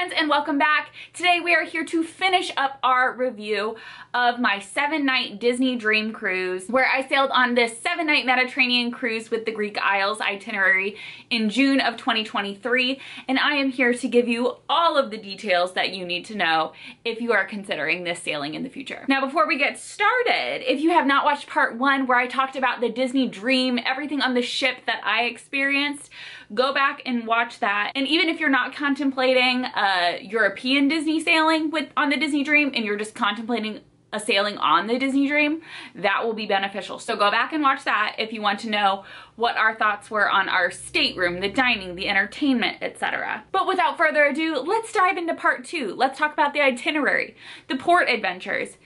friends, and welcome back. Today we are here to finish up our review of my 7-night Disney Dream Cruise, where I sailed on this 7-night Mediterranean cruise with the Greek Isles itinerary in June of 2023, and I am here to give you all of the details that you need to know if you are considering this sailing in the future. Now, before we get started, if you have not watched part 1 where I talked about the Disney Dream, everything on the ship that I experienced, go back and watch that. And even if you're not contemplating a European Disney sailing on the Disney Dream and you're just contemplating a sailing on the Disney Dream, that will be beneficial. So go back and watch that if you want to know what our thoughts were on our stateroom, the dining, the entertainment, etc. But without further ado, let's dive into part 2. Let's talk about the itinerary, the port adventures,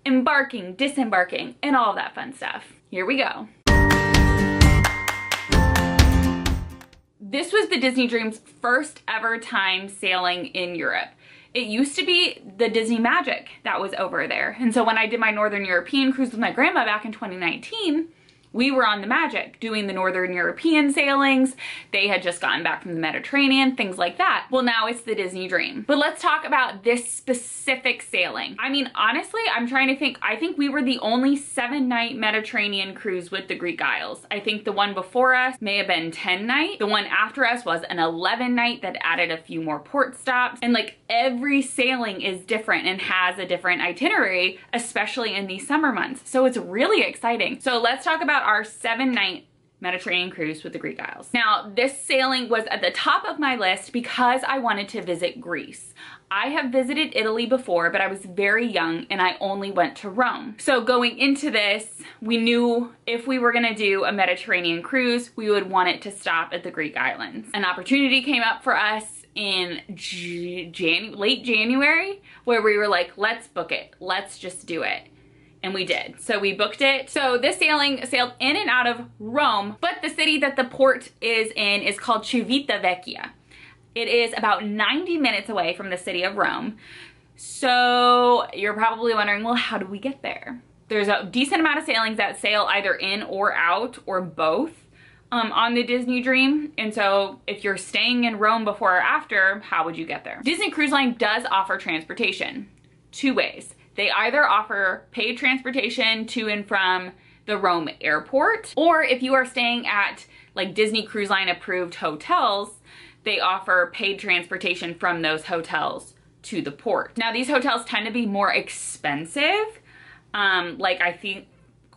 embarking, disembarking, and all that fun stuff. Here we go. This was the Disney Dream's first ever time sailing in Europe. It used to be the Disney Magic that was over there. And so when I did my Northern European cruise with my grandma back in 2019, we were on the Magic doing the Northern European sailings. They had just gotten back from the Mediterranean, things like that. Well, now it's the Disney Dream. But let's talk about this specific sailing. I mean, honestly, I'm trying to think. I think we were the only 7-night Mediterranean cruise with the Greek Isles. I think the one before us may have been 10-night. The one after us was an 11-night that added a few more port stops. And like every sailing is different and has a different itinerary, especially in these summer months. So it's really exciting. So let's talk about our 7-night Mediterranean cruise with the Greek Isles. Now, this sailing was at the top of my list because I wanted to visit Greece. I have visited Italy before, but I was very young and I only went to Rome. So going into this, we knew if we were gonna do a Mediterranean cruise, we would want it to stop at the Greek islands. An opportunity came up for us in late January where we were like, let's book it. Let's just do it. And we did. So we booked it. So this sailing sailed in and out of Rome, but the city that the port is in is called Civitavecchia. It is about 90 minutes away from the city of Rome. So you're probably wondering, well, how do we get there? There's a decent amount of sailings that sail either in or out or both on the Disney Dream. And so if you're staying in Rome before or after, how would you get there? Disney Cruise Line does offer transportation 2 ways. They either offer paid transportation to and from the Rome airport, or if you are staying at like Disney Cruise Line approved hotels, they offer paid transportation from those hotels to the port. Now, these hotels tend to be more expensive. Like I think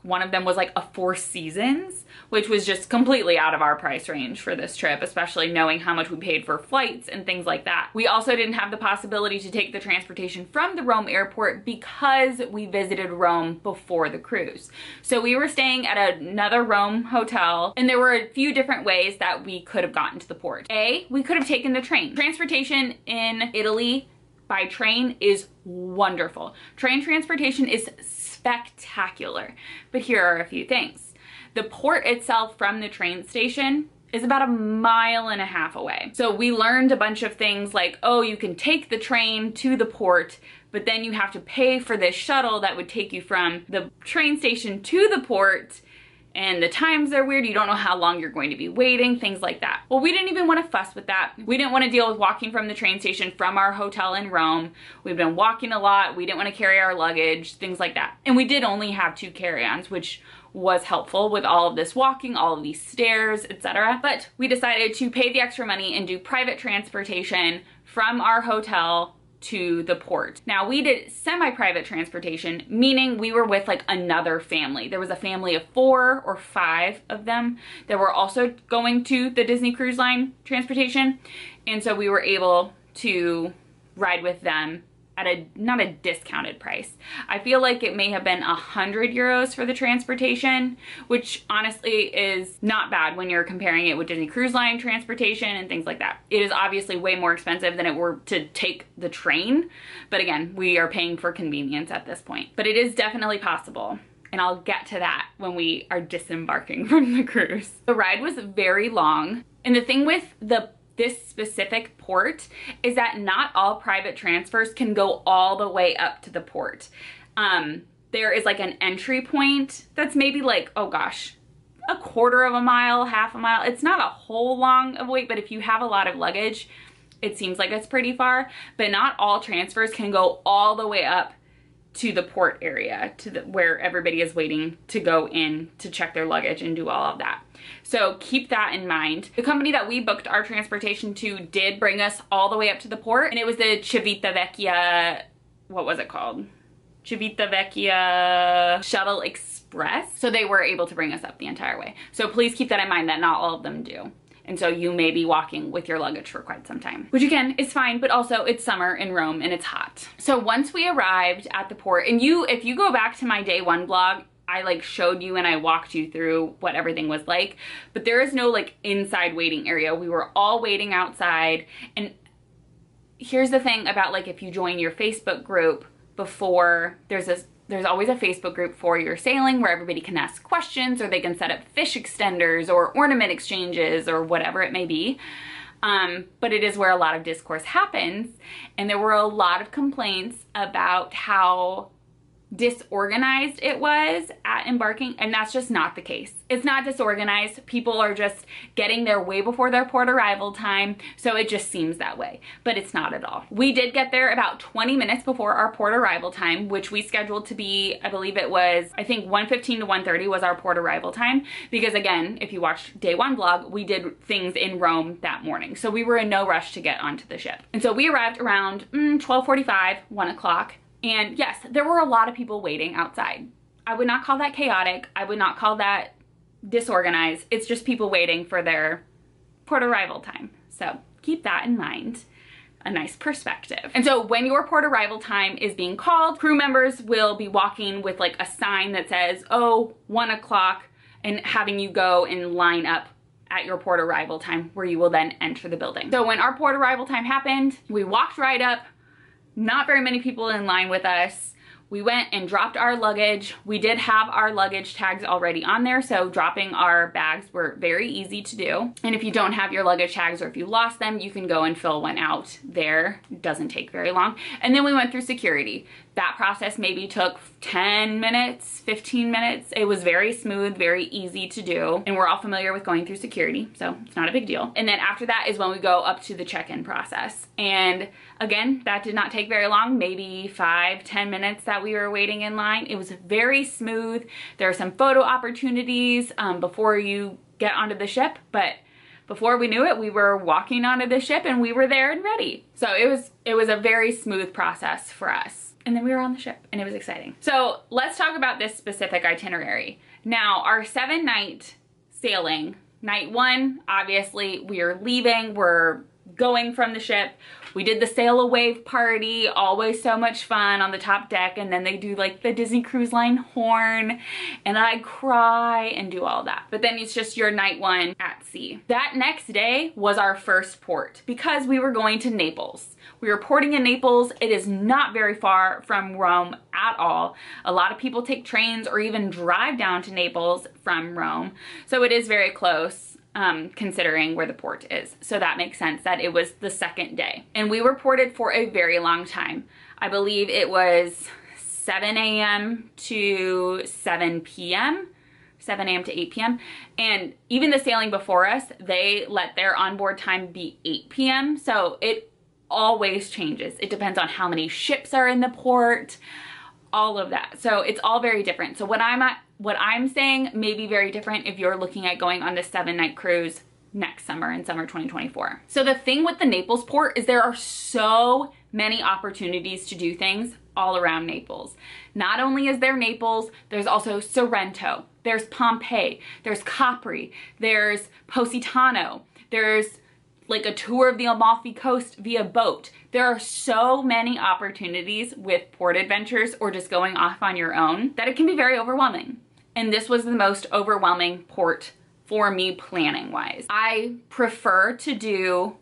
one of them was like a Four Seasons, which was just completely out of our price range for this trip, especially knowing how much we paid for flights and things like that. We also didn't have the possibility to take the transportation from the Rome airport because we visited Rome before the cruise. So we were staying at another Rome hotel, and there were a few different ways that we could have gotten to the port. A, we could have taken the train. Transportation in Italy by train is wonderful. Train transportation is spectacular, but here are a few things. The port itself from the train station is about 1.5 miles away. So we learned a bunch of things like, oh, you can take the train to the port, but then you have to pay for this shuttle that would take you from the train station to the port, and the times are weird. You don't know how long you're going to be waiting, things like that. Well, we didn't even want to fuss with that. We didn't want to deal with walking from the train station from our hotel in Rome. We've been walking a lot. We didn't want to carry our luggage, things like that. And we did only have 2 carry-ons, which was helpful with all of this walking, all of these stairs, etc. But we decided to pay the extra money and do private transportation from our hotel to the port. Now, we did semi-private transportation, meaning we were with like another family. There was a family of 4 or 5 of them that were also going to the Disney Cruise Line transportation. And so we were able to ride with them at not a discounted price. I feel like it may have been 100 euros for the transportation, which honestly is not bad when you're comparing it with Disney Cruise Line transportation and things like that. It is obviously way more expensive than it were to take the train, but again, we are paying for convenience at this point. But it is definitely possible, and I'll get to that when we are disembarking from the cruise. The ride was very long, and the thing with this specific port is that not all private transfers can go all the way up to the port. There is like an entry point that's maybe like, oh gosh, 1/4 of a mile, half a mile. It's not a whole long of wait, but if you have a lot of luggage, it seems like it's pretty far, but not all transfers can go all the way up to the port area, to where everybody is waiting to go in to check their luggage and do all of that. So keep that in mind. The company that we booked our transportation to did bring us all the way up to the port, and it was the Civitavecchia, what was it called? Civitavecchia Shuttle Express. So they were able to bring us up the entire way. So please keep that in mind that not all of them do. And so you may be walking with your luggage for quite some time, which again is fine, but also it's summer in Rome and it's hot. So once we arrived at the port, and if you go back to my day one vlog, I like showed you and I walked you through what everything was like, but there is no like inside waiting area. We were all waiting outside. And here's the thing about like, if you join your Facebook group before, there's always a Facebook group for your sailing where everybody can ask questions, or they can set up fish extenders or ornament exchanges or whatever it may be. But it is where a lot of discourse happens. And there were a lot of complaints about how disorganized it was at embarking, and that's just not the case. It's not disorganized. People are just getting there way before their port arrival time, so it just seems that way, but it's not at all. We did get there about 20 minutes before our port arrival time, which we scheduled to be, I believe it was, I think 1:15 to 1:30 was our port arrival time, because again, if you watched day one vlog, we did things in Rome that morning, so we were in no rush to get onto the ship. And so we arrived around 12:45, 1 o'clock. And yes, there were a lot of people waiting outside. I would not call that chaotic. I would not call that disorganized. It's just people waiting for their port arrival time. So keep that in mind. A nice perspective. And so when your port arrival time is being called, crew members will be walking with like a sign that says, oh, 1 o'clock, and having you go and line up at your port arrival time, where you will then enter the building. So when our port arrival time happened, we walked right up. Not very many people in line with us. We went and dropped our luggage. We did have our luggage tags already on there, so dropping our bags were very easy to do. And if you don't have your luggage tags, or if you lost them, you can go and fill one out there. It doesn't take very long. And then we went through security. That process maybe took 10 minutes, 15 minutes. It was very smooth, very easy to do. And we're all familiar with going through security, so it's not a big deal. And then after that is when we go up to the check-in process. And again, that did not take very long, maybe 5-10 minutes that we were waiting in line. It was very smooth. There are some photo opportunities before you get onto the ship, but before we knew it, we were walking onto the ship and we were there and ready. So it was a very smooth process for us. And then we were on the ship and it was exciting. So let's talk about this specific itinerary. Now, our 7-night sailing, night one, obviously we are leaving, we're going from the ship. We did the sail away party, always so much fun on the top deck, and then they do like the Disney Cruise Line horn, and I cry and do all that. But then it's just your night one at sea. That next day was our first port, because we were going to Naples. We were porting in Naples. It is not very far from Rome at all. A lot of people take trains or even drive down to Naples from Rome, so it is very close. Considering where the port is. So that makes sense that it was the second day. And we were ported for a very long time. I believe it was 7 a.m. to 7 p.m., 7 a.m. to 8 p.m. And even the sailing before us, they let their onboard time be 8 p.m. So it always changes. It depends on how many ships are in the port, all of that. So it's all very different. So what I'm saying may be very different if you're looking at going on this 7-night cruise next summer, in summer 2024. So the thing with the Naples port is there are so many opportunities to do things all around Naples. Not only is there Naples, there's also Sorrento, there's Pompeii, there's Capri, there's Positano, there's like a tour of the Amalfi Coast via boat. There are so many opportunities with port adventures or just going off on your own that it can be very overwhelming. And this was the most overwhelming port for me planning wise. I prefer to do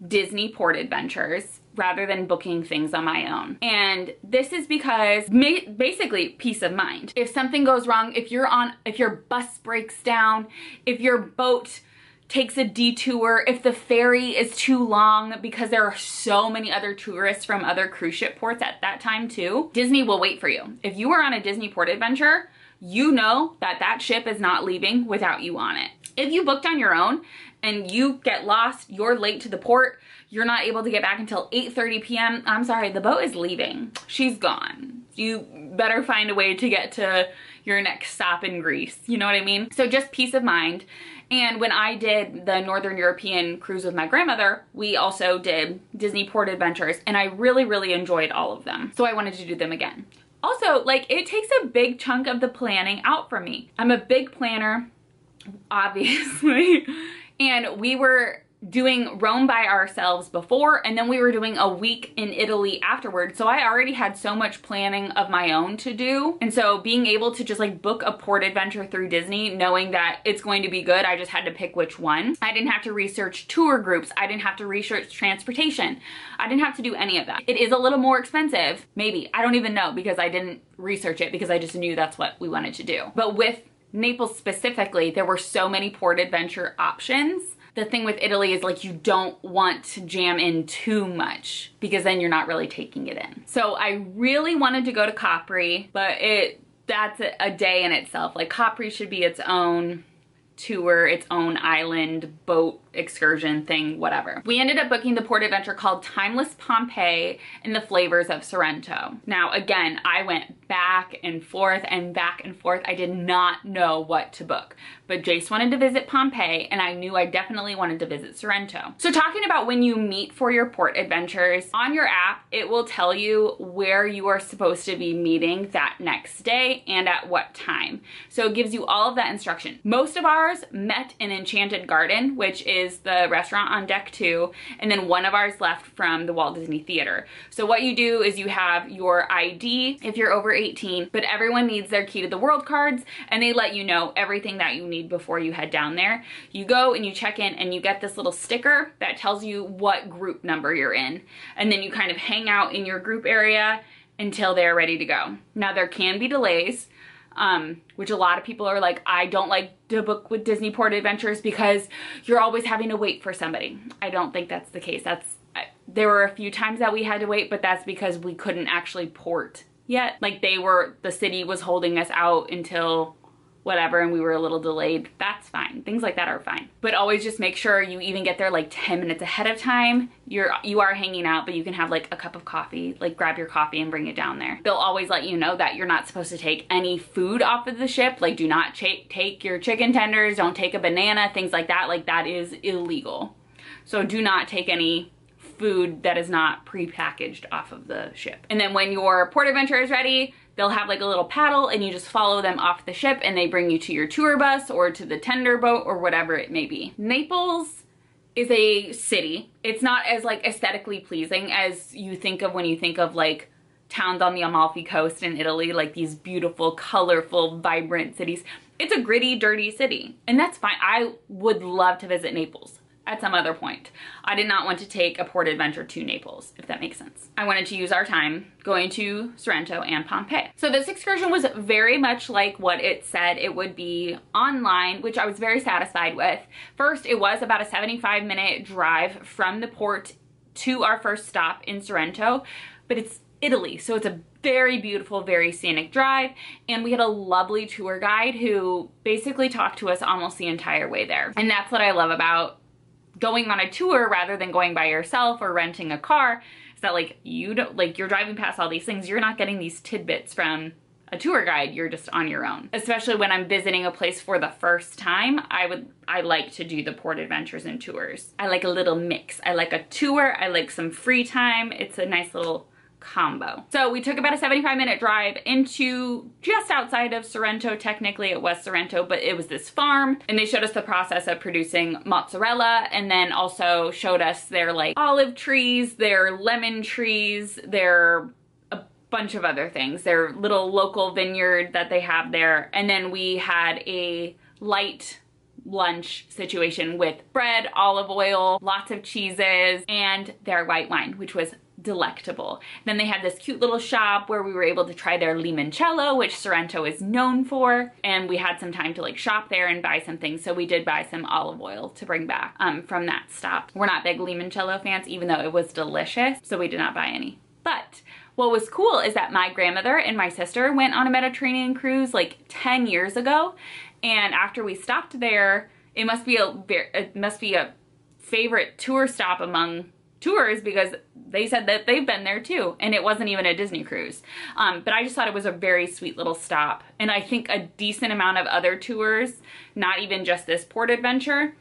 Disney port adventures rather than booking things on my own. And this is because basically peace of mind. If something goes wrong, if your bus breaks down, if your boat takes a detour, if the ferry is too long, because there are so many other tourists from other cruise ship ports at that time too, Disney will wait for you. If you are on a Disney port adventure, you know that that ship is not leaving without you on it. If you booked on your own and you get lost, you're late to the port, you're not able to get back until 8:30 p.m. I'm sorry, the boat is leaving. She's gone. You better find a way to get to your next stop in Greece. You know what I mean? So just peace of mind. And when I did the Northern European cruise with my grandmother, we also did Disney Port Adventures, and I really, really enjoyed all of them. So I wanted to do them again. Also, like, it takes a big chunk of the planning out for me. I'm a big planner, obviously, and we were doing Rome by ourselves before, and then we were doing a week in Italy afterwards. So I already had so much planning of my own to do. And so being able to just like book a port adventure through Disney, knowing that it's going to be good, I just had to pick which one. I didn't have to research tour groups. I didn't have to research transportation. I didn't have to do any of that. It is a little more expensive, maybe. I don't even know, because I didn't research it, because I just knew that's what we wanted to do. But with Naples specifically, there were so many port adventure options. The thing with Italy is like you don't want to jam in too much, because then you're not really taking it in. So I really wanted to go to Capri, but that's a day in itself. Like Capri should be its own tour, its own island boat excursion thing, whatever. We ended up booking the port adventure called Timeless Pompeii in the flavors of Sorrento. Now again, I went back and forth and back and forth. I did not know what to book, but Jace wanted to visit Pompeii, and I knew I definitely wanted to visit Sorrento. So talking about when you meet for your port adventures, on your app, it will tell you where you are supposed to be meeting that next day and at what time. So it gives you all of that instruction. Most of ours met in Enchanted Garden, which is the restaurant on deck 2, and then one of ours left from the Walt Disney Theater. So what you do is you have your ID if you're over 18, but everyone needs their Key to the World cards, and they let you know everything that you need before you head down there. You go and you check in, and you get this little sticker that tells you what group number you're in, and then you kind of hang out in your group area until they're ready to go. Now there can be delays, which a lot of people are like, I don't like to book with Disney Port Adventures because you're always having to wait for somebody. I don't think that's the case. There were a few times that we had to wait, but that's because we couldn't actually port yet. Like the city was holding us out until whatever, and we were a little delayed. That's fine. Things like that are fine. But always just make sure you even get there like 10 minutes ahead of time. You are hanging out, but you can have like a cup of coffee, like grab your coffee and bring it down there. They'll always let you know that you're not supposed to take any food off of the ship. Like do not take your chicken tenders, don't take a banana, things like that. Like that is illegal. So do not take any food that is not pre-packaged off of the ship. And then when your port adventure is ready, they'll have like a little paddle, and you just follow them off the ship, and they bring you to your tour bus or to the tender boat or whatever it may be. Naples is a city. It's not as like aesthetically pleasing as you think of when you think of like towns on the Amalfi Coast in Italy, like these beautiful, colorful, vibrant cities. It's a gritty, dirty city, and that's fine. I would love to visit Naples at some other point. I did not want to take a port adventure to Naples, if that makes sense. I wanted to use our time going to Sorrento and Pompeii. So this excursion was very much like what it said it would be online, which I was very satisfied with. First, it was about a 75-minute drive from the port to our first stop in Sorrento, but it's Italy, so it's a very beautiful, very scenic drive, and we had a lovely tour guide who basically talked to us almost the entire way there. And that's what I love about going on a tour rather than going by yourself or renting a car, is that like you're driving past all these things, you're not getting these tidbits from a tour guide, you're just on your own. Especially when I'm visiting a place for the first time, I like to do the port adventures and tours. I like a little mix. I like a tour, I like some free time. It's a nice little combo. So we took about a 75-minute drive into just outside of Sorrento. Technically it was Sorrento, but it was this farm, and they showed us the process of producing mozzarella, and then also showed us their like olive trees, their lemon trees, their a bunch of other things, their little local vineyard that they have there. And then we had a light lunch situation with bread, olive oil, lots of cheeses, and their white wine, which was delectable. Then they had this cute little shop where we were able to try their limoncello, which Sorrento is known for, and we had some time to like shop there and buy some things. So we did buy some olive oil to bring back from that stop. We're not big limoncello fans, even though it was delicious, so we did not buy any. But what was cool is that my grandmother and my sister went on a Mediterranean cruise like 10 years ago, and after we stopped there, it must be a favorite tour stop among tours because they said that they've been there too, and it wasn't even a Disney cruise. But I just thought it was a very sweet little stop, and I think a decent amount of other tours, not even just this port adventure,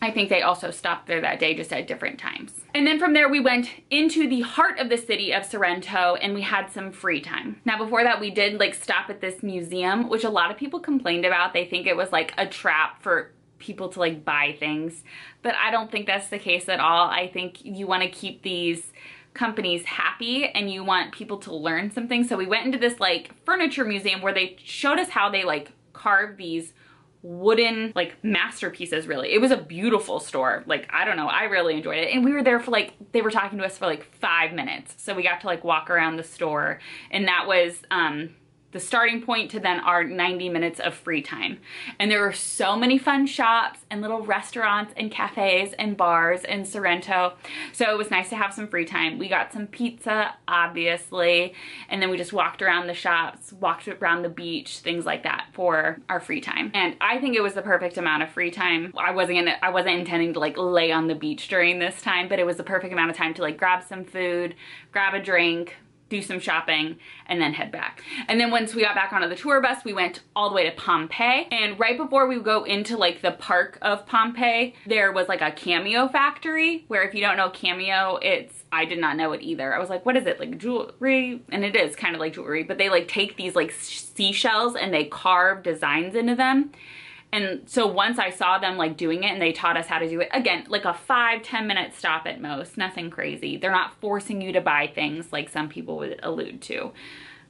I think they also stopped there that day, just at different times. And then from there we went into the heart of the city of Sorrento, and we had some free time. Now before that we did like stop at this museum, which a lot of people complained about. They think it was like a trap for people to like buy things, but I don't think that's the case at all. I think you want to keep these companies happy and you want people to learn something. So we went into this like furniture museum where they showed us how they like carve these wooden like masterpieces. Really, it was a beautiful store. Like, I don't know, I really enjoyed it. And we were there for like, they were talking to us for like 5 minutes, so we got to like walk around the store, and that was the starting point to then our 90 minutes of free time. And there were so many fun shops and little restaurants and cafes and bars in Sorrento. So it was nice to have some free time. We got some pizza, obviously, and then we just walked around the shops, walked around the beach, things like that for our free time. And I think it was the perfect amount of free time. I wasn't intending to like lay on the beach during this time, but it was the perfect amount of time to like grab some food, grab a drink, do some shopping, and then head back. And then once we got back onto the tour bus, we went all the way to Pompeii. And right before we go into like the park of Pompeii, there was like a cameo factory, where if you don't know cameo, I did not know it either. I was like, what is it? Like jewelry? And it is kind of like jewelry, but they like take these like seashells and they carve designs into them. And so once I saw them like doing it and they taught us how to do it, again, like a 5-10 minute stop at most, nothing crazy. They're not forcing you to buy things like some people would allude to.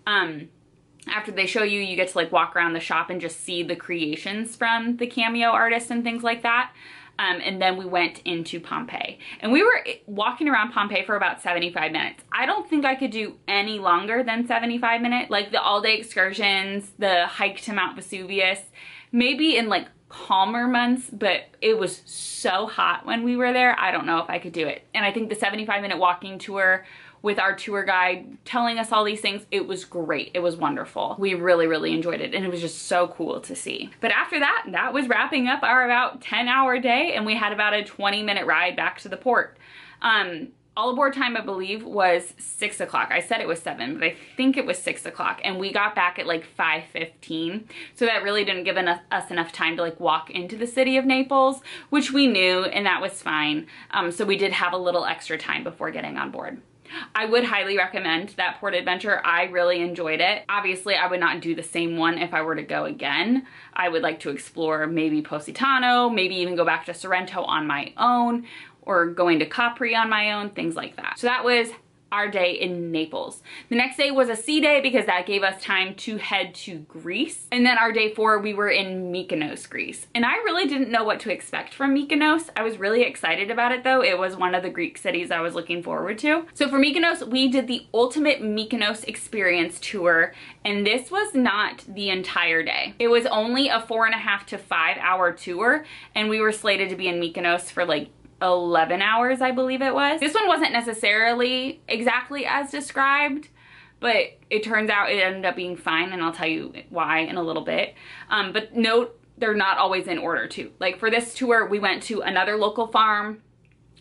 After they show you, you get to like walk around the shop and just see the creations from the cameo artists and things like that. And then we went into Pompeii. And we were walking around Pompeii for about 75 minutes. I don't think I could do any longer than 75 minutes. Like the all-day excursions, the hike to Mount Vesuvius, maybe in like calmer months, but it was so hot when we were there. I don't know if I could do it. And I think the 75-minute walking tour with our tour guide telling us all these things, it was great. It was wonderful. We really, really enjoyed it, and it was just so cool to see. But after that, that was wrapping up our about 10-hour day, and we had about a 20-minute ride back to the port. All aboard time, I believe, was 6 o'clock. I said it was 7, but I think it was 6 o'clock. And we got back at like 5:15. So that really didn't give us enough time to like walk into the city of Naples, which we knew, and that was fine. So we did have a little extra time before getting on board. I would highly recommend that port adventure. I really enjoyed it. Obviously, I would not do the same one if I were to go again. I would like to explore maybe Positano, maybe even go back to Sorrento on my own, or going to Capri on my own, things like that. So that was our day in Naples. The next day was a sea day because that gave us time to head to Greece. And then our day 4, we were in Mykonos, Greece. And I really didn't know what to expect from Mykonos. I was really excited about it though. It was one of the Greek cities I was looking forward to. So for Mykonos, we did the ultimate Mykonos experience tour, and this was not the entire day. It was only a 4.5 to 5 hour tour, and we were slated to be in Mykonos for like 11 hours, I believe it was. This one wasn't necessarily exactly as described, but it turns out it ended up being fine, and I'll tell you why in a little bit. But note, they're not always in order too. Like for this tour, we went to another local farm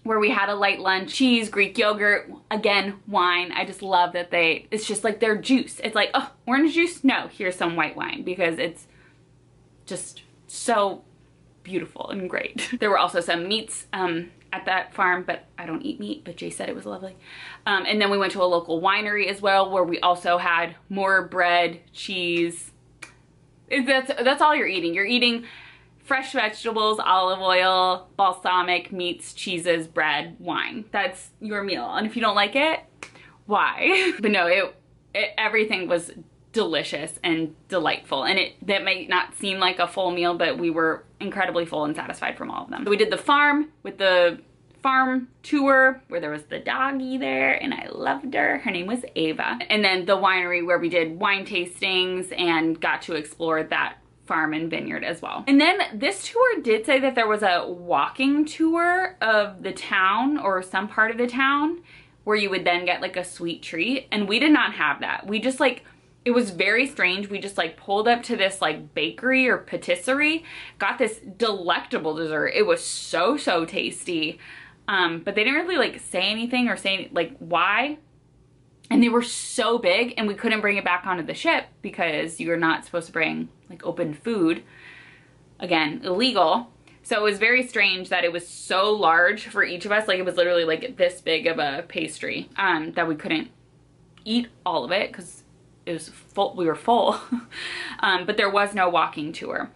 where we had a light lunch, cheese, Greek yogurt, again, wine. I just love that it's just like their juice. It's like, oh, orange juice? No, here's some white wine, because it's just so beautiful and great. There were also some meats at that farm, but I don't eat meat, but Jay said it was lovely. And then we went to a local winery as well, where we also had more bread, cheese. That's all you're eating. You're eating fresh vegetables, olive oil, balsamic, meats, cheeses, bread, wine. That's your meal. And if you don't like it, why? But no, everything was delicious and delightful, and that may not seem like a full meal, but we were incredibly full and satisfied from all of them. So we did the farm with the farm tour where there was the doggy there, and I loved her. Her name was Ava. And then the winery where we did wine tastings and got to explore that farm and vineyard as well. And then this tour did say that there was a walking tour of the town, or some part of the town, where you would then get like a sweet treat, and we did not have that. We just like, it was very strange. We just like pulled up to this like bakery or patisserie, got this delectable dessert. It was so, so tasty. But they didn't really like say anything or say like why. And they were so big and we couldn't bring it back onto the ship because you're not supposed to bring like open food. Again, illegal. So it was very strange that it was so large for each of us. Like it was literally like this big of a pastry that we couldn't eat all of it because it was full. We were full. But there was no walking tour.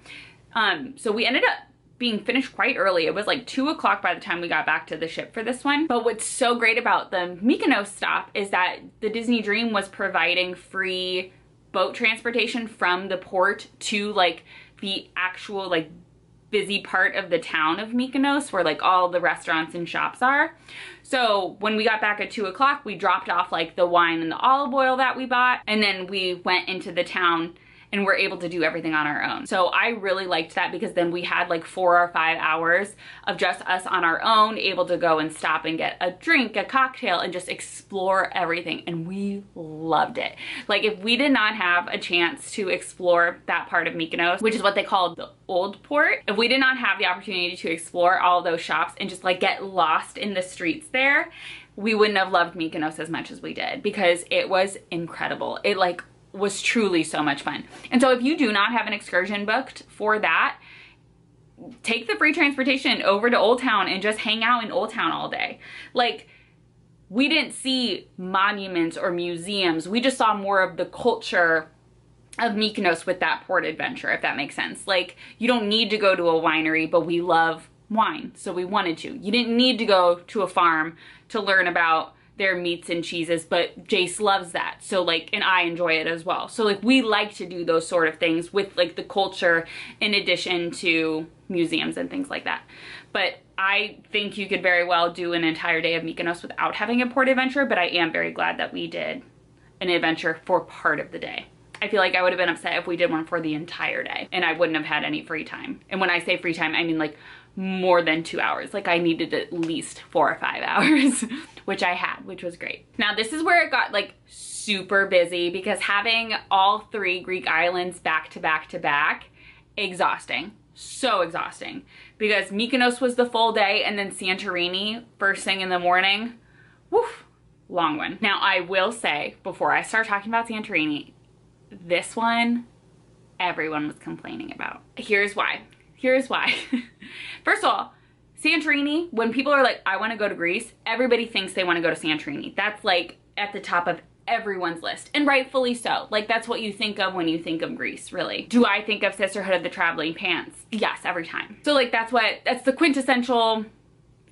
So we ended up being finished quite early. It was like 2 o'clock by the time we got back to the ship for this one. But what's so great about the Mykonos stop is that the Disney Dream was providing free boat transportation from the port to like the actual like busy part of the town of Mykonos where like all the restaurants and shops are. So when we got back at 2 o'clock, we dropped off like the wine and the olive oil that we bought, and then we went into the town and we're able to do everything on our own. So I really liked that because then we had like 4 or 5 hours of just us on our own, able to go and stop and get a drink, a cocktail, and just explore everything. And we loved it. Like if we did not have a chance to explore that part of Mykonos, which is what they call the old port, if we did not have the opportunity to explore all those shops and just like get lost in the streets there, we wouldn't have loved Mykonos as much as we did because it was incredible. It like was truly so much fun. And so if you do not have an excursion booked for that, take the free transportation over to Old Town and just hang out in Old Town all day. Like we didn't see monuments or museums. We just saw more of the culture of Mykonos with that port adventure, if that makes sense. Like you don't need to go to a winery, but we love wine, so we wanted to. You didn't need to go to a farm to learn about their meats and cheeses, but Jace loves that. So like, and I enjoy it as well. So like we like to do those sort of things with like the culture in addition to museums and things like that. But I think you could very well do an entire day of Mykonos without having a port adventure, but I am very glad that we did an adventure for part of the day. I feel like I would have been upset if we did one for the entire day and I wouldn't have had any free time. And when I say free time, I mean like more than 2 hours. Like I needed at least 4 or 5 hours, which I had, which was great. Now this is where it got like super busy because having all 3 Greek islands back to back to back, exhausting. So exhausting because Mykonos was the full day and then Santorini first thing in the morning. Woof, long one. Now I will say before I start talking about Santorini, this one everyone was complaining about. Here's why. Here's why. First of all, Santorini, when people are like, I want to go to Greece, everybody thinks they want to go to Santorini. That's like at the top of everyone's list, and rightfully so. Like that's what you think of when you think of Greece, really. Do I think of Sisterhood of the Traveling Pants? Yes, every time. So like that's the quintessential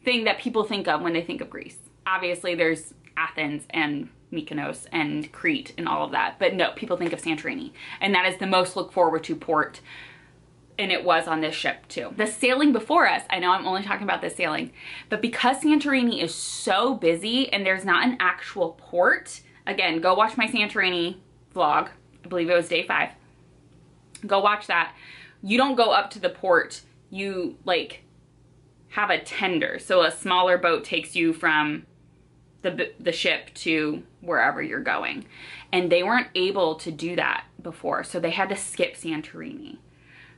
thing that people think of when they think of Greece. Obviously there's Athens and Mykonos and Crete and all of that, but no, people think of Santorini, and that is the most look forward to port. And it was on this ship too. The sailing before us, I know I'm only talking about this sailing, but because Santorini is so busy and there's not an actual port, again, go watch my Santorini vlog. I believe it was day 5. Go watch that. You don't go up to the port. You like have a tender. So a smaller boat takes you from the ship to wherever you're going. And they weren't able to do that before. So they had to skip Santorini.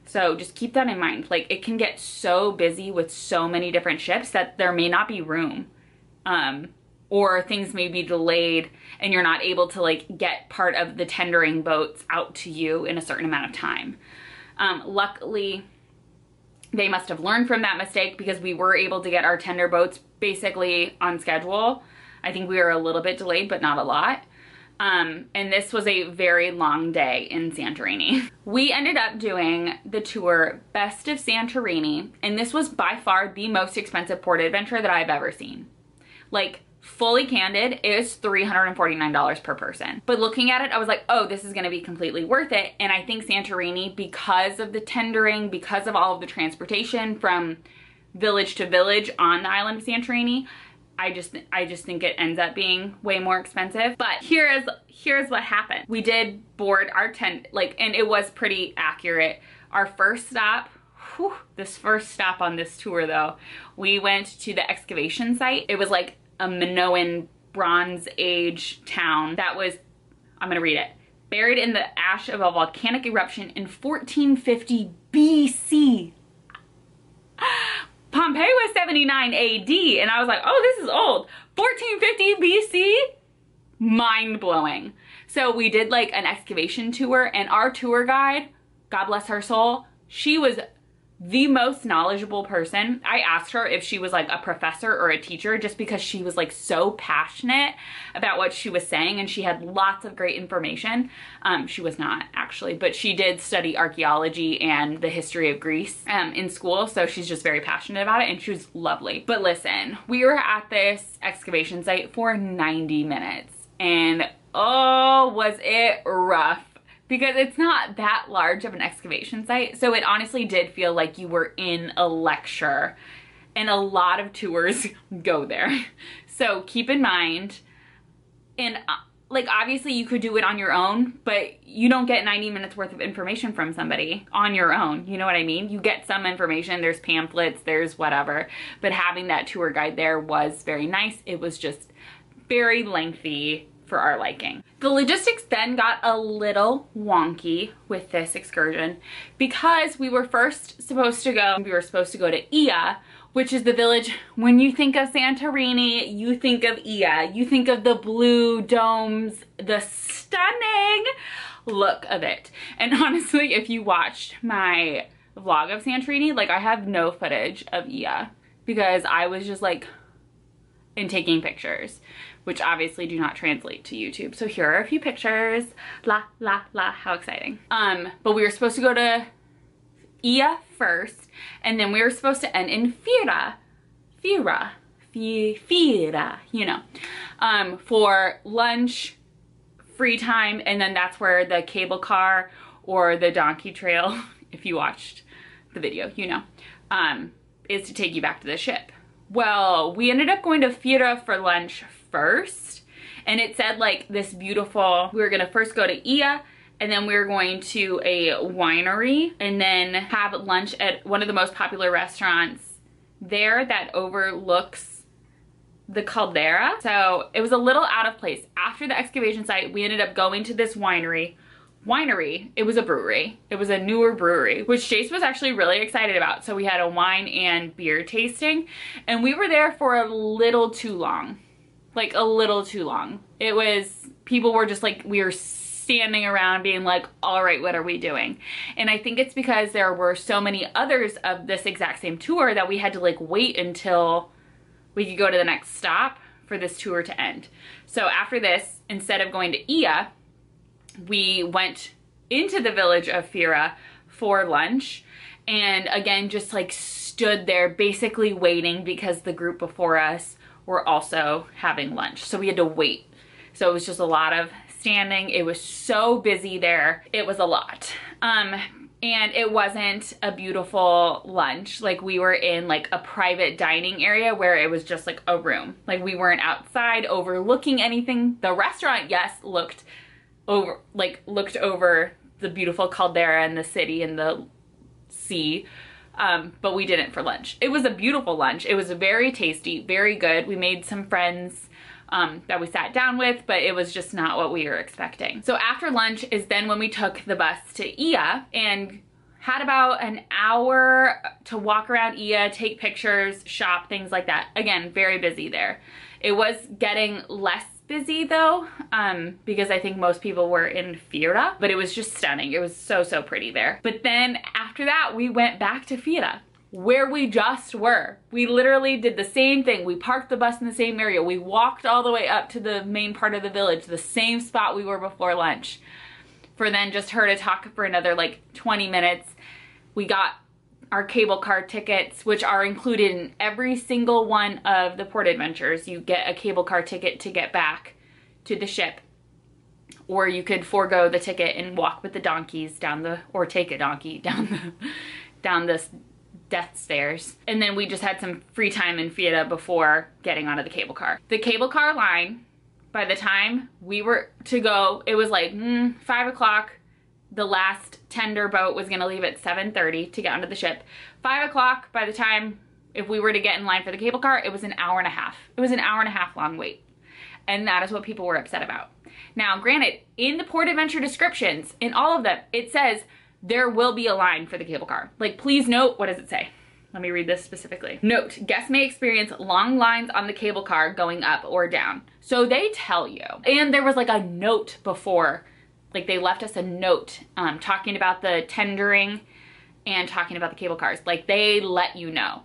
So just keep that in mind. Like it can get so busy with so many different ships that there may not be room. Or things may be delayed and you're not able to like get part of the tendering boats out to you in a certain amount of time. Luckily, they must have learned from that mistake because we were able to get our tender boats basically on schedule. I think we were a little bit delayed, but not a lot. And this was a very long day in Santorini. We ended up doing the tour Best of Santorini, and this was by far the most expensive port adventure that I've ever seen. Like, fully candid, it was $349 per person. But looking at it, I was like, oh, this is gonna be completely worth it. And I think Santorini, because of the tendering, because of all of the transportation from village to village on the island of Santorini, I just think it ends up being way more expensive. But here's what happened. We did board our tent, like, and it was pretty accurate. Our first stop, this first stop on this tour though, we went to the excavation site. It was like a Minoan Bronze Age town that was, I'm gonna read it, buried in the ash of a volcanic eruption in 1450 BC. Pompeii was 79 AD, and I was like, oh, this is old. 1450 BC? Mind blowing. So we did like an excavation tour, and our tour guide, God bless her soul, she was the most knowledgeable person. I asked her if she was like a professor or a teacher, just because she was like so passionate about what she was saying, and she had lots of great information. She was not actually, but she did study archaeology and the history of Greece in school, so she's just very passionate about it, and she was lovely. But listen, we were at this excavation site for 90 minutes, and oh, was it rough. Because it's not that large of an excavation site, so it honestly did feel like you were in a lecture, and a lot of tours go there. So keep in mind, and like obviously you could do it on your own, but you don't get 90 minutes worth of information from somebody on your own, you know what I mean? You get some information, there's pamphlets, there's whatever, but having that tour guide there was very nice. It was just very lengthy for our liking. The logistics then got a little wonky with this excursion because we were supposed to go to Ia, which is the village. When you think of Santorini, you think of Ia. You think of the blue domes, the stunning look of it. And honestly, if you watched my vlog of Santorini, like I have no footage of Ia because I was just like taking pictures, which obviously do not translate to YouTube. So here are a few pictures. La, la, la, how exciting. But we were supposed to go to Ia first, and then we were supposed to end in Fira, you know, for lunch, free time, and then that's where the cable car or the donkey trail, if you watched the video, you know, is to take you back to the ship. Well, we ended up going to Fira for lunch first, and it said like this beautiful, we were gonna first go to Ia, and then we were going to a winery, and then have lunch at one of the most popular restaurants there that overlooks the caldera. So it was a little out of place. After the excavation site, we ended up going to this winery. It was a brewery. It was a newer brewery, which Jace was actually really excited about. So we had a wine and beer tasting, and we were there for a little too long. Like a little too long. It was, people were just like, we were standing around being like, all right, what are we doing? And I think it's because there were so many others of this exact same tour that we had to like wait until we could go to the next stop for this tour to end. So after this, instead of going to Ia, we went into the village of Fira for lunch, and again just like stood there basically waiting because the group before us were also having lunch, so we had to wait. So it was just a lot of standing. It was so busy there. It was a lot. And it wasn't a beautiful lunch. Like we were in like a private dining area where it was just like a room. Like we weren't outside overlooking anything. The restaurant, yes, looked over the beautiful caldera and the city and the sea, but we didn't for lunch. It was a beautiful lunch. It was very tasty, very good. We made some friends that we sat down with, but it was just not what we were expecting. So after lunch is then when we took the bus to Ia, and had about an hour to walk around Ia, take pictures, shop, things like that. Again, very busy there. It was getting less busy though, because I think most people were in Fira, but it was just stunning. It was so, so pretty there. But then after that, we went back to Fira, where we just were. We literally did the same thing. We parked the bus in the same area. We walked all the way up to the main part of the village, the same spot we were before lunch, for then just her to talk for another like 20 minutes. We got our cable car tickets, which are included in every single one of the port adventures. You get a cable car ticket to get back to the ship, or you could forego the ticket and walk with the donkeys down the, or take a donkey down the death stairs. And then we just had some free time in Fira before getting onto the cable car. The cable car line, by the time we were to go, it was like 5 o'clock. The last tender boat was gonna leave at 7:30 to get onto the ship. 5 o'clock, by the time, if we were to get in line for the cable car, it was an hour and a half. It was an hour and a half long wait. And that is what people were upset about. Now, granted, in the port adventure descriptions, in all of them, it says there will be a line for the cable car. Like, please note, what does it say? Let me read this specifically. Note, guests may experience long lines on the cable car going up or down. So they tell you. And there was like a note before, like they left us a note talking about the tendering and talking about the cable cars. Like they let you know.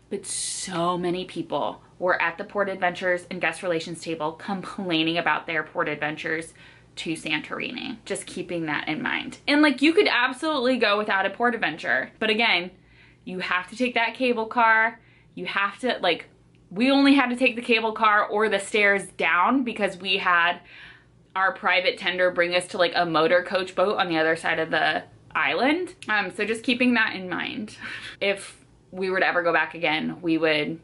But so many people were at the port adventures and guest relations table complaining about their port adventures to Santorini. Just keeping that in mind. And like you could absolutely go without a port adventure. But again, you have to take that cable car. You have to, like, we only had to take the cable car or the stairs down because we had our private tender bring us to like a motor coach boat on the other side of the island. So just keeping that in mind. If we were to ever go back again, we would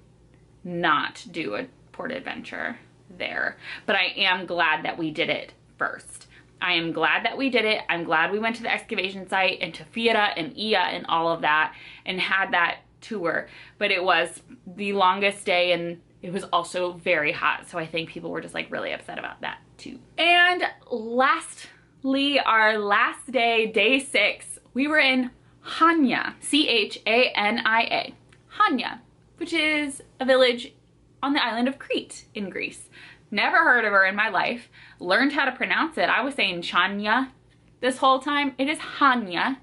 not do a port adventure there. But I am glad that we did it first. I am glad that we did it. I'm glad we went to the excavation site and to Fiera and Ia and all of that and had that tour. But it was the longest day and it was also very hot. So I think people were just like really upset about that too. And lastly, our last day, day 6, we were in Chania, C-H-A-N-I-A, Chania, which is a village on the island of Crete in Greece. Never heard of her in my life. Learned how to pronounce it. I was saying Chania this whole time. It is Chania,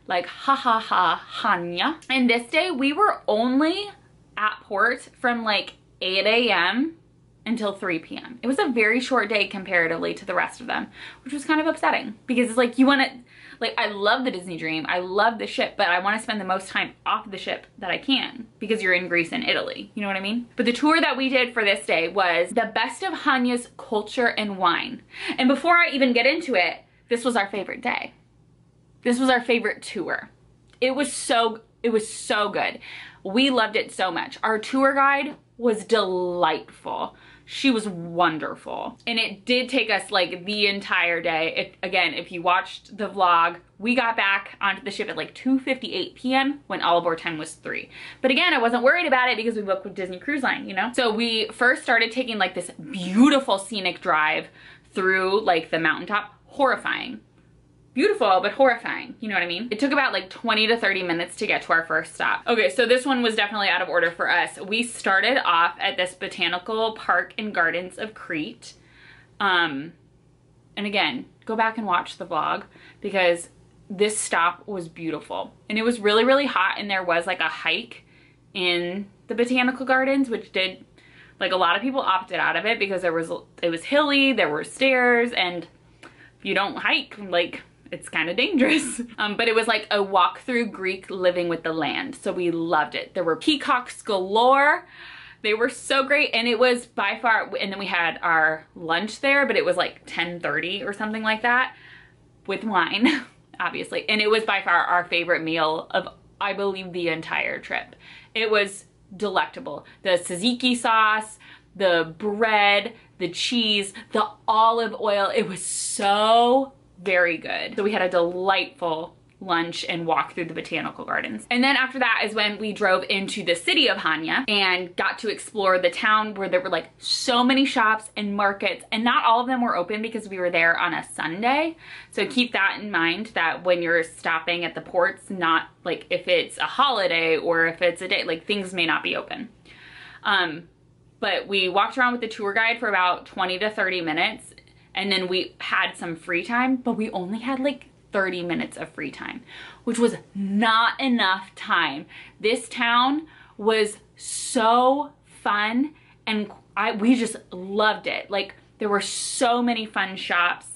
like ha ha ha, Chania. And this day we were only at port from like 8 a.m. until 3 p.m. It was a very short day comparatively to the rest of them, which was kind of upsetting because it's like you want to, like I love the Disney Dream, I love the ship, but I want to spend the most time off the ship that I can because you're in Greece and Italy, you know what I mean? But the tour that we did for this day was the best of Chania's culture and wine. And before I even get into it, this was our favorite day. This was our favorite tour. It was so good. We loved it so much. Our tour guide was delightful. She was wonderful. And it did take us like the entire day. Again, if you watched the vlog, we got back onto the ship at like 2:58 p.m. when all aboard time was 3. But again, I wasn't worried about it because we booked with Disney Cruise Line, you know? So we first started taking like this beautiful scenic drive through like the mountaintop. Horrifying. Beautiful, but horrifying. You know what I mean? It took about like 20 to 30 minutes to get to our first stop. Okay, so this one was definitely out of order for us. We started off at this botanical park and gardens of Crete. And again, go back and watch the vlog because this stop was beautiful. And it was really, really hot and there was like a hike in the botanical gardens, which did, like a lot of people opted out of it because it was hilly, there were stairs, and if you don't hike, like, it's kind of dangerous. But it was like a walk through Greek living with the land. So we loved it. There were peacocks galore. They were so great. And it was by far, and then we had our lunch there, but it was like 10:30 or something like that with wine, obviously. And it was by far our favorite meal of, I believe, the entire trip. It was delectable. The tzatziki sauce, the bread, the cheese, the olive oil. It was so very good. So we had a delightful lunch and walk through the botanical gardens. And then after that is when we drove into the city of Chania and got to explore the town where there were like so many shops and markets, and not all of them were open because we were there on a Sunday. So keep that in mind that when you're stopping at the ports, not like if it's a holiday or if it's a day, like things may not be open. But we walked around with the tour guide for about 20 to 30 minutes and then we had some free time, but we only had like 30 minutes of free time, which was not enough time. This town was so fun and we just loved it. Like there were so many fun shops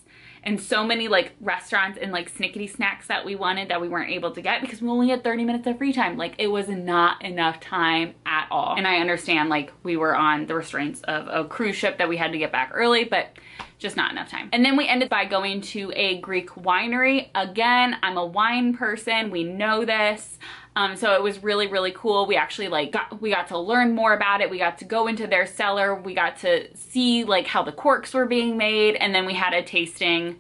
and so many like restaurants and like snickety snacks that we wanted that we weren't able to get because we only had 30 minutes of free time. Like it was not enough time at all. And I understand like we were on the restraints of a cruise ship that we had to get back early, but just not enough time. And then we ended by going to a Greek winery. Again, I'm a wine person, we know this. So it was really, really cool. We actually we got to learn more about it. We got to go into their cellar. We got to see like how the corks were being made. And then we had a tasting,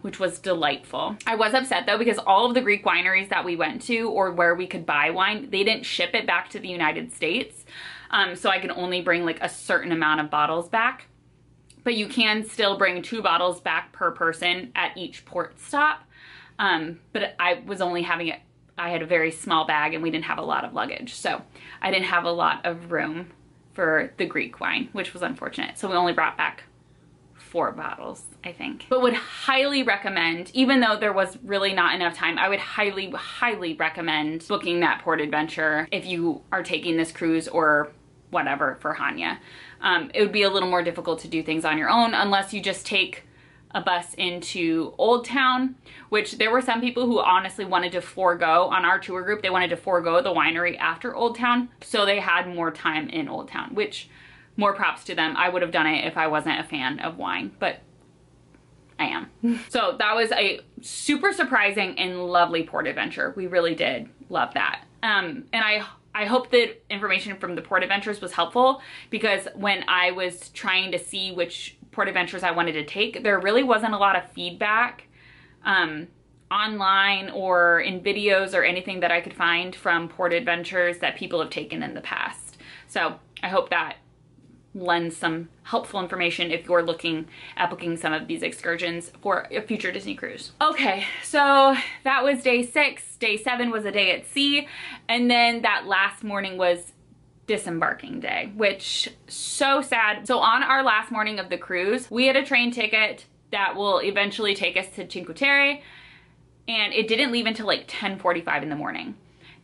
which was delightful. I was upset though, because all of the Greek wineries that we went to or where we could buy wine, they didn't ship it back to the United States. So I could only bring like a certain amount of bottles back. But you can still bring 2 bottles back per person at each port stop. But I was only having I had a very small bag and we didn't have a lot of luggage. So I didn't have a lot of room for the Greek wine, which was unfortunate. So we only brought back 4 bottles, I think. But would highly recommend, even though there was really not enough time, I would highly, highly recommend booking that port adventure if you are taking this cruise or whatever for Chania. It would be a little more difficult to do things on your own unless you just take a bus into Old Town, which there were some people who honestly wanted to forego, on our tour group, they wanted to forego the winery after Old Town, so they had more time in Old Town, which more props to them. I would have done it if I wasn't a fan of wine, but I am. So that was a super surprising and lovely port adventure. We really did love that. And I hope that information from the port adventures was helpful, because when I was trying to see which port adventures I wanted to take, there really wasn't a lot of feedback online or in videos or anything that I could find from port adventures that people have taken in the past. So I hope that lends some helpful information if you're looking at booking some of these excursions for a future Disney cruise. Okay, so that was day 6. Day 7 was a day at sea, and then that last morning was disembarking day, which so sad. So on our last morning of the cruise, we had a train ticket that will eventually take us to Cinque Terre, and it didn't leave until like 10:45 in the morning.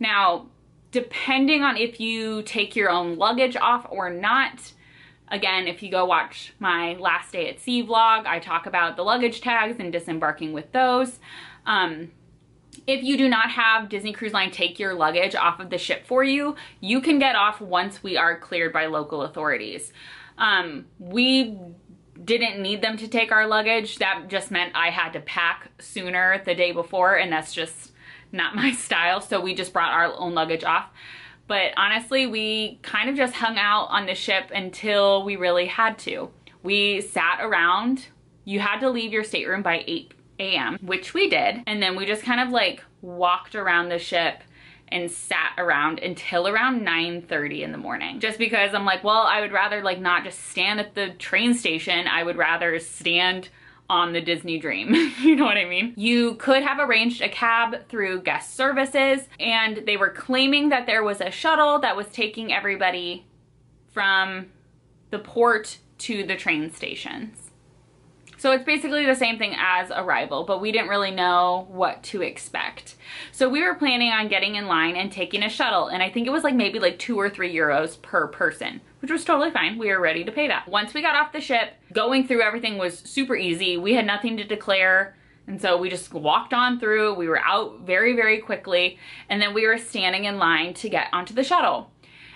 Now, depending on if you take your own luggage off or not, again, if you go watch my last day at sea vlog, I talk about the luggage tags and disembarking with those. If you do not have Disney Cruise Line take your luggage off of the ship for you, you can get off once we are cleared by local authorities. We didn't need them to take our luggage. That just meant I had to pack sooner the day before, and that's just not my style. So we just brought our own luggage off. But honestly, we kind of just hung out on the ship until we really had to. We sat around. You had to leave your stateroom by 8 a.m., which we did. And then we just kind of like walked around the ship and sat around until around 9:30 in the morning. Just because I'm like, well, I would rather like not just stand at the train station. I would rather stand on the Disney Dream. You know what I mean? You could have arranged a cab through guest services, and they were claiming that there was a shuttle that was taking everybody from the port to the train stations. So it's basically the same thing as Arrival, but we didn't really know what to expect. So we were planning on getting in line and taking a shuttle, and I think it was like maybe like 2 or 3 euros per person, which was totally fine. We were ready to pay that. Once we got off the ship, going through everything was super easy. We had nothing to declare, and so we just walked on through. We were out very, very quickly, and then we were standing in line to get onto the shuttle.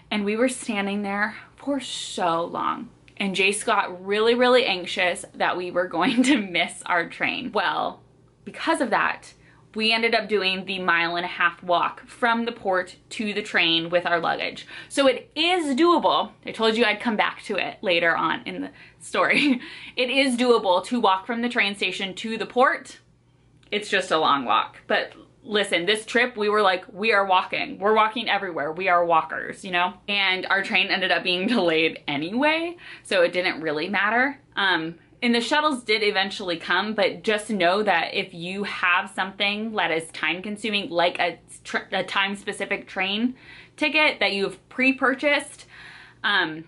And we were standing there for so long. And Jace got really, really anxious that we were going to miss our train. Well, because of that, we ended up doing the 1.5-mile walk from the port to the train with our luggage. So it is doable. I told you I'd come back to it later on in the story. It is doable to walk from the train station to the port. It's just a long walk. But listen, this trip, we were like, we are walking. We're walking everywhere. We are walkers, you know? And our train ended up being delayed anyway, so it didn't really matter. And the shuttles did eventually come, but just know that if you have something that is time consuming, like a time-specific train ticket that you've pre-purchased,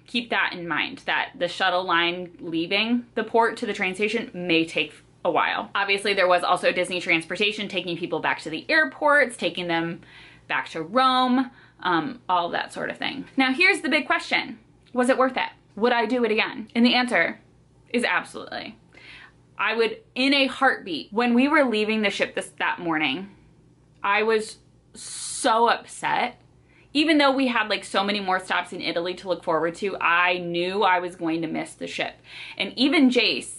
keep that in mind, that the shuttle line leaving the port to the train station may take a while. Obviously, there was also Disney transportation taking people back to the airports, taking them back to Rome, all that sort of thing. Now, here's the big question. Was it worth it? Would I do it again? And the answer is absolutely. I would, in a heartbeat. When we were leaving the ship that morning, I was so upset. Even though we had like so many more stops in Italy to look forward to, I knew I was going to miss the ship. And even Jace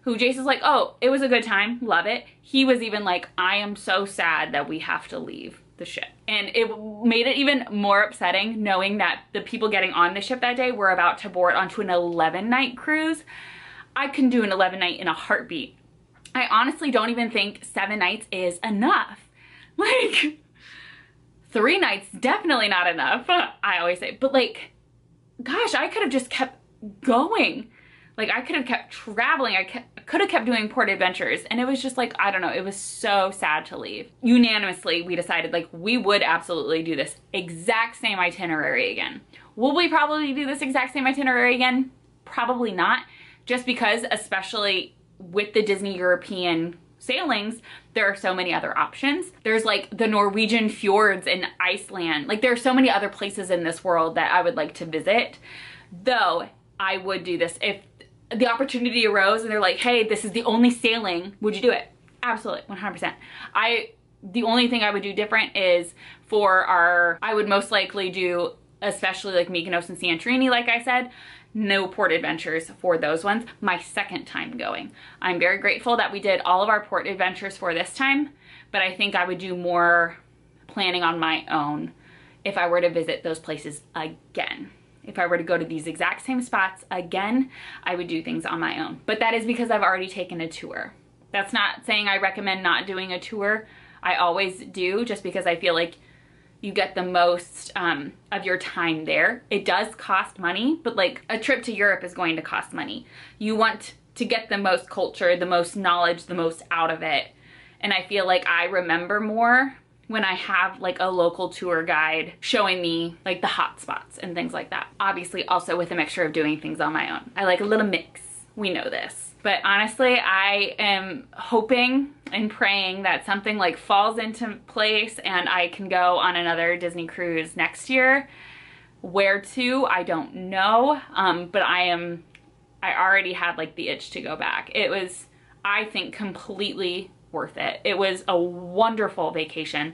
is like, oh, it was a good time, love it. He was even like, I am so sad that we have to leave the ship. And it made it even more upsetting knowing that the people getting on the ship that day were about to board onto an 11-night cruise. I can do an 11-night in a heartbeat. I honestly don't even think 7 nights is enough. Like, 3 nights, definitely not enough, I always say. But like, gosh, I could have just kept going. Like, I could have kept traveling. I could have kept doing port adventures, and it was just like, I don't know, it was so sad to leave. Unanimously, we decided like we would absolutely do this exact same itinerary again. Will we probably do this exact same itinerary again? Probably not, just because, especially with the Disney European sailings, there are so many other options. There's like the Norwegian fjords in Iceland. Like there are so many other places in this world that I would like to visit. Though I would do this if the opportunity arose and they're like, hey, this is the only sailing, would you do it? Absolutely, 100%. The only thing I would do different is I would most likely do, especially like Mykonos and Santorini, like I said, no port adventures for those ones. My second time going. I'm very grateful that we did all of our port adventures for this time, but I think I would do more planning on my own if I were to visit those places again. If I were to go to these exact same spots again, I would do things on my own. But that is because I've already taken a tour. That's not saying I recommend not doing a tour. I always do, just because I feel like you get the most of your time there. It does cost money, but like a trip to Europe is going to cost money. You want to get the most culture, the most knowledge, the most out of it. And I feel like I remember more when I have like a local tour guide showing me like the hot spots and things like that. Obviously also with a mixture of doing things on my own. I like a little mix, we know this. But honestly, I am hoping and praying that something like falls into place and I can go on another Disney cruise next year. Where to, I don't know, but I already had like the itch to go back. It was, I think, completely worth it. It was a wonderful vacation.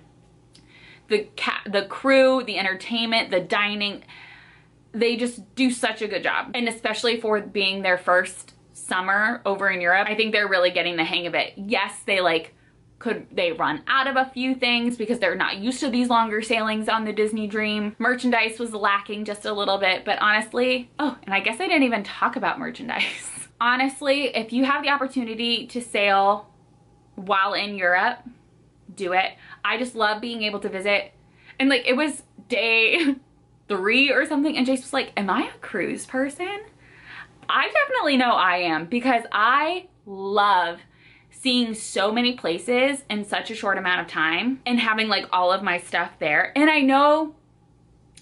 The crew, the entertainment, the dining, they just do such a good job. And especially for being their first summer over in Europe, I think they're really getting the hang of it. Yes, they run out of a few things because they're not used to these longer sailings on the Disney Dream. Merchandise was lacking just a little bit, but honestly, oh, and I guess I didn't even talk about merchandise. Honestly, if you have the opportunity to sail while in Europe, do it. I just love being able to visit. And like, it was day 3 or something, and Jace was like, am I a cruise person? I definitely know I am, because I love seeing so many places in such a short amount of time and having like all of my stuff there. And I know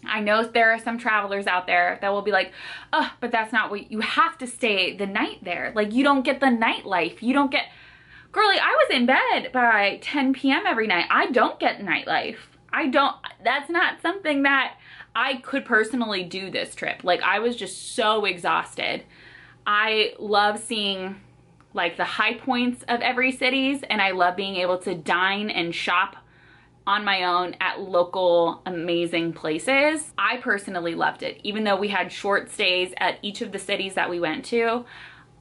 there are some travelers out there that will be like, oh, but that's not what, you have to stay the night there. Like, you don't get the nightlife. You don't get, girlie, I was in bed by 10 p.m. every night. I don't get nightlife. That's not something that I could personally do this trip. Like, I was just so exhausted. I love seeing like the high points of every cities, and I love being able to dine and shop on my own at local amazing places. I personally loved it. Even though we had short stays at each of the cities that we went to,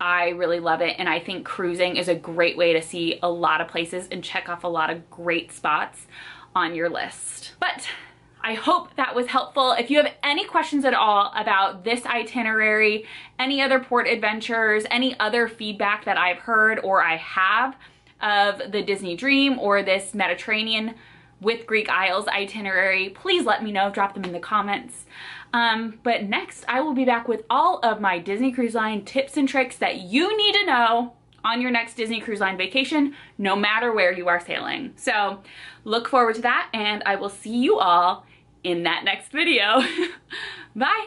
I really love it. And I think cruising is a great way to see a lot of places and check off a lot of great spots on your list. But I hope that was helpful. If you have any questions at all about this itinerary, any other port adventures, any other feedback that I've heard or I have of the Disney Dream or this Mediterranean with Greek Isles itinerary, please let me know. Drop them in the comments. But next, I will be back with all of my Disney Cruise Line tips and tricks that you need to know on your next Disney Cruise Line vacation, no matter where you are sailing. So look forward to that, and I will see you all in that next video. Bye.